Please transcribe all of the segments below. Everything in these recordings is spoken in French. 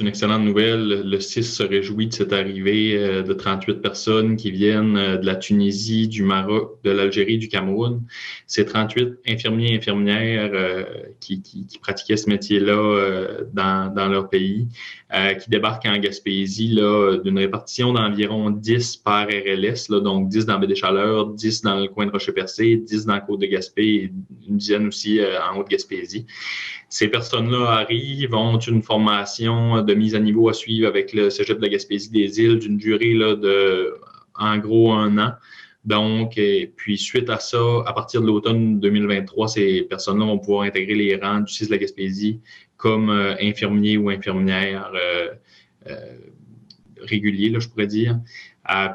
une excellente nouvelle. Le CIS se réjouit de cette arrivée de 38 personnes qui viennent de la Tunisie, du Maroc, de l'Algérie, du Cameroun. C'est 38 infirmiers et infirmières qui pratiquaient ce métier-là dans leur pays, qui débarquent en Gaspésie là, d'une répartition d'environ 10 par RLS, là, donc 10 dans Baie-des-Chaleurs, 10 dans le coin de Rocher-Percé, 10 dans la Côte-de-Gaspé et une dizaine aussi en Haute-Gaspésie. Ces personnes-là arrivent, ont une formation de mise à niveau à suivre avec le Cégep de la Gaspésie-des-Îles d'une durée là, de, en gros, 1 an. Donc, et puis suite à ça, à partir de l'automne 2023, ces personnes-là vont pouvoir intégrer les rangs du CIS de la Gaspésie comme infirmiers ou infirmières réguliers, là, je pourrais dire.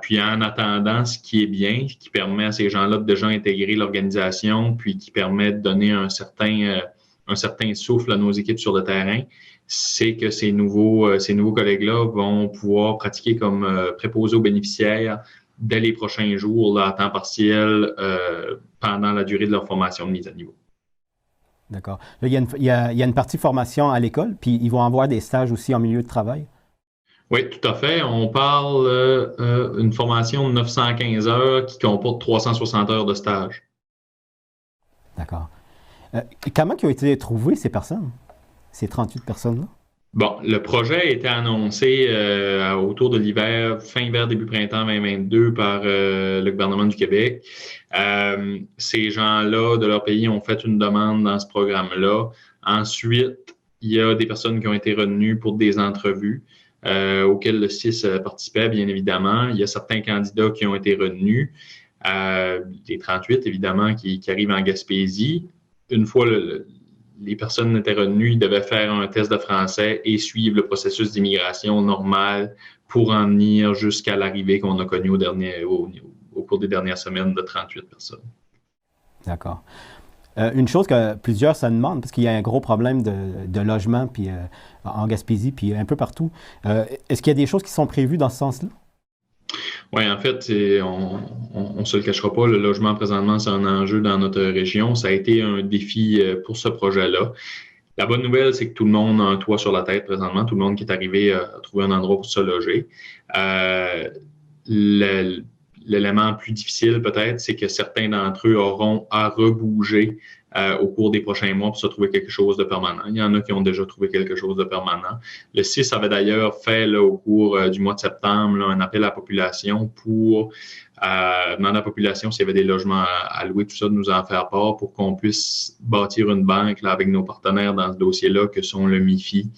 Puis en attendant, ce qui est bien, ce qui permet à ces gens-là de déjà intégrer l'organisation, puis qui permet de donner un certain souffle à nos équipes sur le terrain, c'est que ces nouveaux collègues-là vont pouvoir pratiquer comme préposés aux bénéficiaires dès les prochains jours, là, à temps partiel, pendant la durée de leur formation de mise à niveau. D'accord. Là, il y a une partie formation à l'école, puis ils vont avoir des stages aussi en milieu de travail? Oui, tout à fait. On parle d'une formation de 915 heures qui comporte 360 heures de stage. D'accord. Comment ont été trouvées ces personnes, ces 38 personnes-là? Bon, le projet a été annoncé autour de l'hiver, fin hiver, début printemps 2022 par le gouvernement du Québec. Ces gens-là de leur pays ont fait une demande dans ce programme-là. Ensuite, il y a des personnes qui ont été retenues pour des entrevues auxquelles le CIS participait, bien évidemment. Il y a certains candidats qui ont été retenus. Les 38, évidemment, qui arrivent en Gaspésie. Une fois les personnes étaient retenues, ils devaient faire un test de français et suivre le processus d'immigration normal pour en venir jusqu'à l'arrivée qu'on a connue au cours des dernières semaines de 38 personnes. D'accord. Une chose que plusieurs se demandent, parce qu'il y a un gros problème de logement puis, en Gaspésie, puis un peu partout, est-ce qu'il y a des choses qui sont prévues dans ce sens-là? Oui, en fait, on se le cachera pas, le logement présentement, c'est un enjeu dans notre région. Ça a été un défi pour ce projet-là. La bonne nouvelle, c'est que tout le monde a un toit sur la tête présentement. Tout le monde qui est arrivé a trouvé un endroit pour se loger. L'élément plus difficile, peut-être, c'est que certains d'entre eux auront à rebouger au cours des prochains mois pour se trouver quelque chose de permanent. Il y en a qui ont déjà trouvé quelque chose de permanent. Le CIS avait d'ailleurs fait là, au cours du mois de septembre là, un appel à la population pour demander à la population s'il y avait des logements à louer, tout ça, de nous en faire part pour qu'on puisse bâtir une banque là, avec nos partenaires dans ce dossier-là, que sont le MIFI,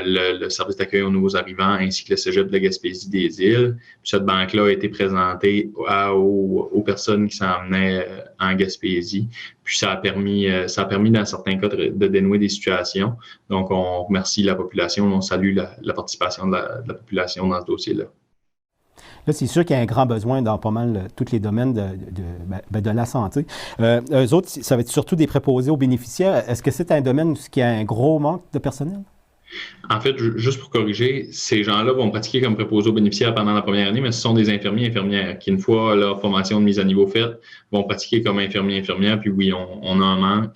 le service d'accueil aux nouveaux arrivants, ainsi que le Cégep de la Gaspésie-des-Îles. Puis cette banque-là a été présentée aux personnes qui s'en venaient en Gaspésie. Puis ça a permis dans certains cas de dénouer des situations. Donc, on remercie la population, on salue la participation de la population dans ce dossier-là. Là, c'est sûr qu'il y a un grand besoin dans pas mal tous les domaines de la santé. Eux autres, ça va être surtout des préposés aux bénéficiaires. Est-ce que c'est un domaine où il y a un gros manque de personnel? En fait, juste pour corriger, ces gens-là vont pratiquer comme préposés aux bénéficiaires pendant la première année, mais ce sont des infirmiers et infirmières qui, une fois leur formation de mise à niveau faite, vont pratiquer comme infirmiers et infirmières. Puis oui, on a un manque.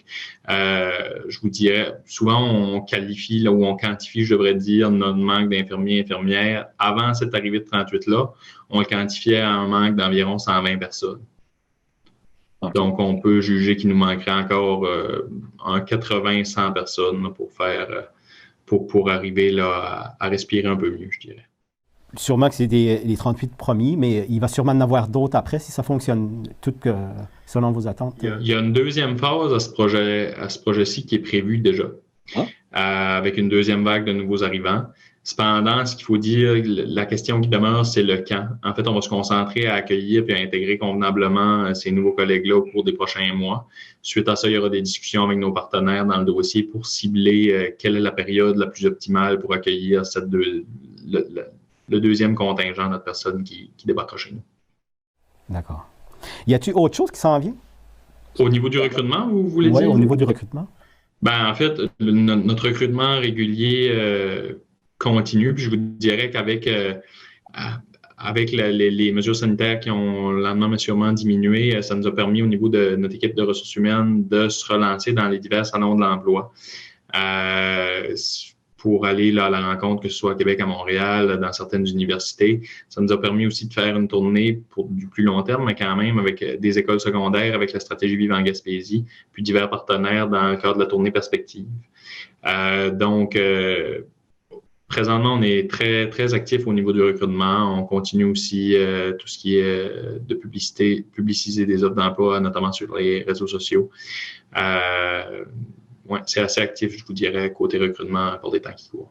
Je vous dirais, souvent, on qualifie, là où on quantifie, je devrais dire, notre manque d'infirmiers et infirmières. Avant cette arrivée de 38-là, on le quantifiait à un manque d'environ 120 personnes. Okay. Donc, on peut juger qu'il nous manquerait encore un 80-100 personnes là, pour arriver là, à respirer un peu mieux, je dirais. Sûrement que c'est les 38 premiers, mais il va sûrement en avoir d'autres après si ça fonctionne tout selon vos attentes. Il y a une deuxième phase à ce projet-ci qui est prévue déjà, avec une deuxième vague de nouveaux arrivants. Cependant, ce qu'il faut dire, la question qui demeure, c'est le quand. En fait, on va se concentrer à accueillir et à intégrer convenablement ces nouveaux collègues-là au cours des prochains mois. Suite à ça, il y aura des discussions avec nos partenaires dans le dossier pour cibler quelle est la période la plus optimale pour accueillir le deuxième contingent de personnes qui débarquera chez nous. D'accord. Y a-t-il autre chose qui s'en vient? Au niveau du recrutement, vous voulez dire? Oui, au niveau du recrutement. Ben, en fait, notre recrutement régulier continue. Puis je vous dirais qu'avec les mesures sanitaires qui ont lentement mais sûrement diminué, ça nous a permis au niveau de notre équipe de ressources humaines de se relancer dans les divers salons de l'emploi. pour aller là, à la rencontre, que ce soit à Québec, à Montréal, dans certaines universités. Ça nous a permis aussi de faire une tournée pour du plus long terme, mais quand même avec des écoles secondaires, avec la stratégie Vive en Gaspésie, puis divers partenaires dans le cadre de la tournée Perspective. Donc, présentement, on est très, très actif au niveau du recrutement. On continue aussi tout ce qui est de publiciser des offres d'emploi, notamment sur les réseaux sociaux. Ouais, c'est assez actif, je vous dirais, côté recrutement pour des temps qui courent.